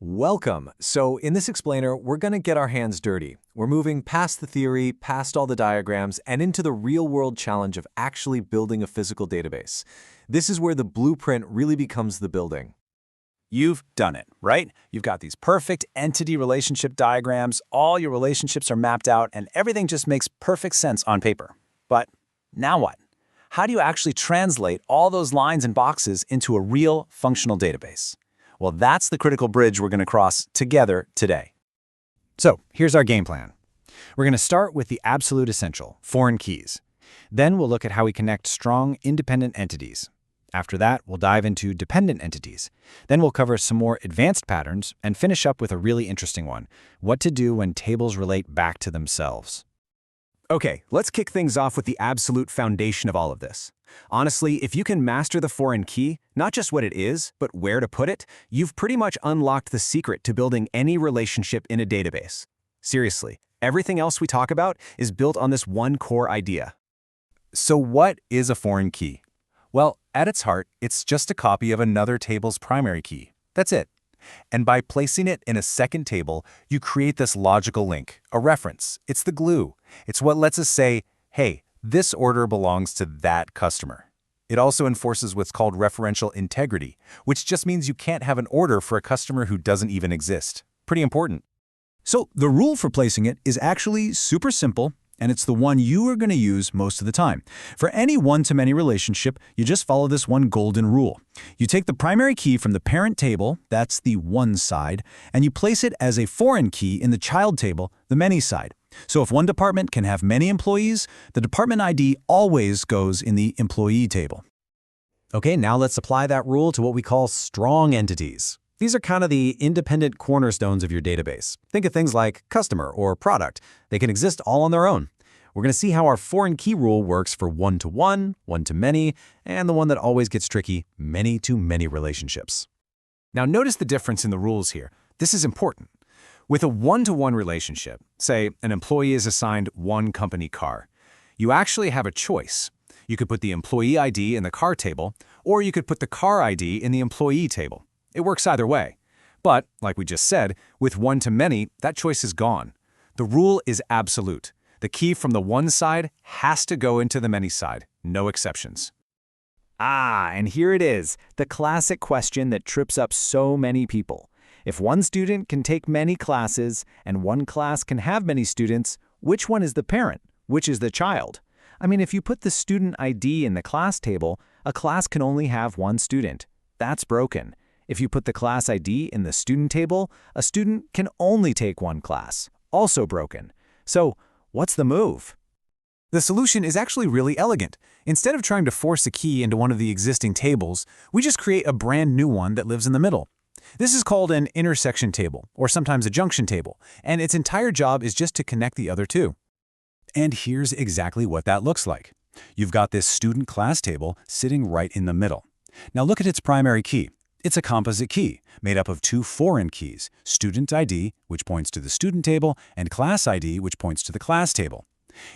Welcome. So in this explainer, we're going to get our hands dirty. We're moving past the theory, past all the diagrams, and into the real-world challenge of actually building a physical database. This is where the blueprint really becomes the building. You've done it, right? You've got these perfect entity relationship diagrams, all your relationships are mapped out, and everything just makes perfect sense on paper. But now what? How do you actually translate all those lines and boxes into a real functional database? Well, that's the critical bridge we're going to cross together today. So here's our game plan. We're going to start with the absolute essential, foreign keys. Then we'll look at how we connect strong, independent entities. After that, we'll dive into dependent entities. Then we'll cover some more advanced patterns and finish up with a really interesting one, what to do when tables relate back to themselves. Okay, let's kick things off with the absolute foundation of all of this. Honestly, if you can master the foreign key, not just what it is, but where to put it, you've pretty much unlocked the secret to building any relationship in a database. Seriously, everything else we talk about is built on this one core idea. So what is a foreign key? Well, at its heart, it's just a copy of another table's primary key. That's it. And by placing it in a second table, you create this logical link, a reference. It's the glue. It's what lets us say, hey, this order belongs to that customer. It also enforces what's called referential integrity, which just means you can't have an order for a customer who doesn't even exist. Pretty important. So the rule for placing it is actually super simple, and it's the one you are going to use most of the time. For any one-to-many relationship, you just follow this one golden rule. You take the primary key from the parent table, that's the one side, and you place it as a foreign key in the child table, the many side. So if one department can have many employees, the department ID always goes in the employee table. Okay, now let's apply that rule to what we call strong entities. These are kind of the independent cornerstones of your database. Think of things like customer or product. They can exist all on their own. We're going to see how our foreign key rule works for one-to-one, one-to-many, and the one that always gets tricky, many-to-many relationships. Now notice the difference in the rules here. This is important. With a one-to-one relationship, say an employee is assigned one company car, you actually have a choice. You could put the employee ID in the car table, or you could put the car ID in the employee table. It works either way. But, like we just said, with one-to-many, that choice is gone. The rule is absolute. The key from the one side has to go into the many side, no exceptions. And here it is, the classic question that trips up so many people. If one student can take many classes and one class can have many students, which one is the parent? Which is the child? I mean, if you put the student ID in the class table, a class can only have one student. That's broken. If you put the class ID in the student table, a student can only take one class. Also broken. So, what's the move? The solution is actually really elegant. Instead of trying to force a key into one of the existing tables, we just create a brand new one that lives in the middle. This is called an intersection table, or sometimes a junction table, and its entire job is just to connect the other two. And here's exactly what that looks like. You've got this student class table sitting right in the middle. Now look at its primary key. It's a composite key made up of two foreign keys, student ID, which points to the student table, and class ID, which points to the class table.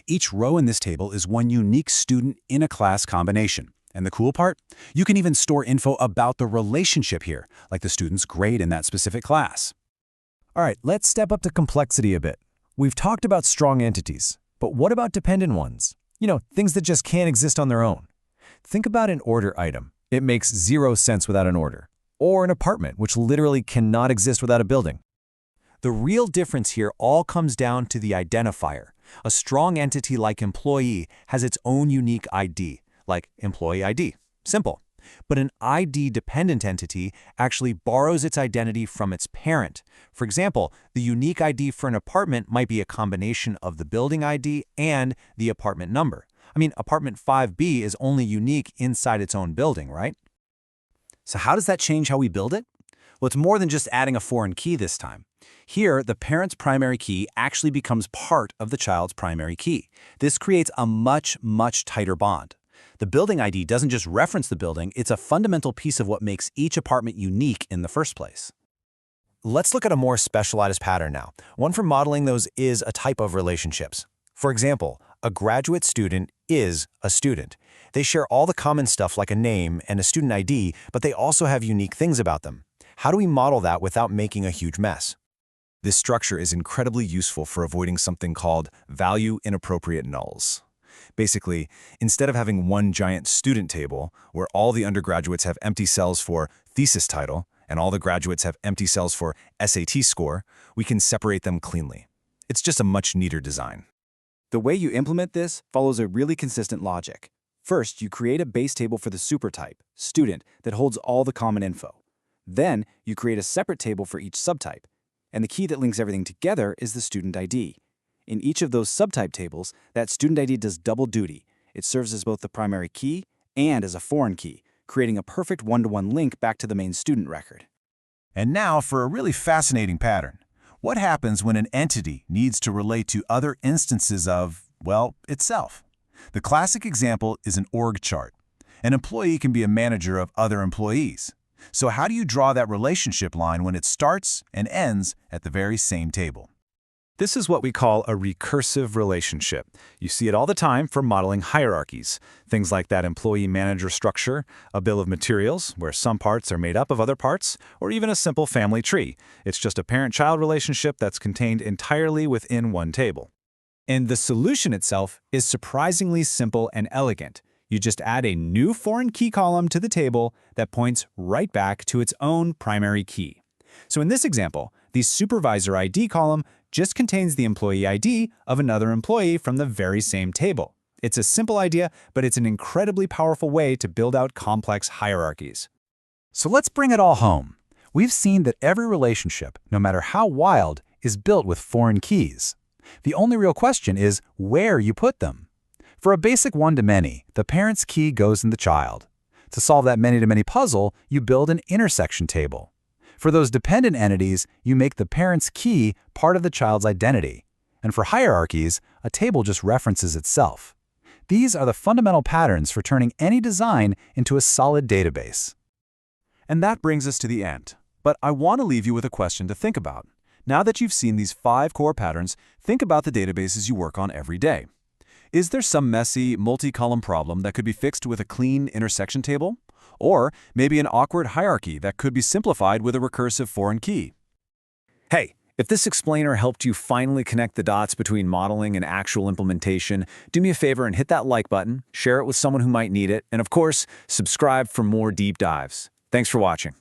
Each row in this table is one unique student in a class combination. And the cool part? You can even store info about the relationship here, like the student's grade in that specific class. All right, let's step up the complexity a bit. We've talked about strong entities, but what about dependent ones? You know, things that just can't exist on their own. Think about an order item. It makes zero sense without an order. Or an apartment, which literally cannot exist without a building. The real difference here all comes down to the identifier. A strong entity like employee has its own unique ID, like employee ID. Simple. But an ID-dependent entity actually borrows its identity from its parent. For example, the unique ID for an apartment might be a combination of the building ID and the apartment number. I mean, apartment 5B is only unique inside its own building, right? So how does that change how we build it? Well, it's more than just adding a foreign key this time. Here, the parent's primary key actually becomes part of the child's primary key. This creates a much, much tighter bond. The building ID doesn't just reference the building, it's a fundamental piece of what makes each apartment unique in the first place. Let's look at a more specialized pattern now, one for modeling those is a type of relationships. For example, a graduate student is a student. They share all the common stuff like a name and a student ID, but they also have unique things about them. How do we model that without making a huge mess? This structure is incredibly useful for avoiding something called value inappropriate nulls. Basically, instead of having one giant student table where all the undergraduates have empty cells for thesis title and all the graduates have empty cells for SAT score, we can separate them cleanly. It's just a much neater design. The way you implement this follows a really consistent logic. First, you create a base table for the supertype, student, that holds all the common info. Then, you create a separate table for each subtype, and the key that links everything together is the student ID. In each of those subtype tables, that student ID does double duty. It serves as both the primary key and as a foreign key, creating a perfect one-to-one link back to the main student record. And now for a really fascinating pattern. What happens when an entity needs to relate to other instances of, well, itself? The classic example is an org chart. An employee can be a manager of other employees. So how do you draw that relationship line when it starts and ends at the very same table? This is what we call a recursive relationship. You see it all the time for modeling hierarchies. Things like that employee-manager structure, a bill of materials, where some parts are made up of other parts, or even a simple family tree. It's just a parent-child relationship that's contained entirely within one table. And the solution itself is surprisingly simple and elegant. You just add a new foreign key column to the table that points right back to its own primary key. So in this example, the supervisor ID column just contains the employee ID of another employee from the very same table. It's a simple idea, but it's an incredibly powerful way to build out complex hierarchies. So let's bring it all home. We've seen that every relationship, no matter how wild, is built with foreign keys. The only real question is where you put them. For a basic one-to-many, the parent's key goes in the child. To solve that many-to-many puzzle, you build an intersection table. For those dependent entities, you make the parent's key part of the child's identity. And for hierarchies, a table just references itself. These are the fundamental patterns for turning any design into a solid database. And that brings us to the end. But I want to leave you with a question to think about. Now that you've seen these 5 core patterns, think about the databases you work on every day. Is there some messy, multi-column problem that could be fixed with a clean intersection table? Or maybe an awkward hierarchy that could be simplified with a recursive foreign key? Hey, if this explainer helped you finally connect the dots between modeling and actual implementation, do me a favor and hit that like button, share it with someone who might need it, and of course, subscribe for more deep dives. Thanks for watching.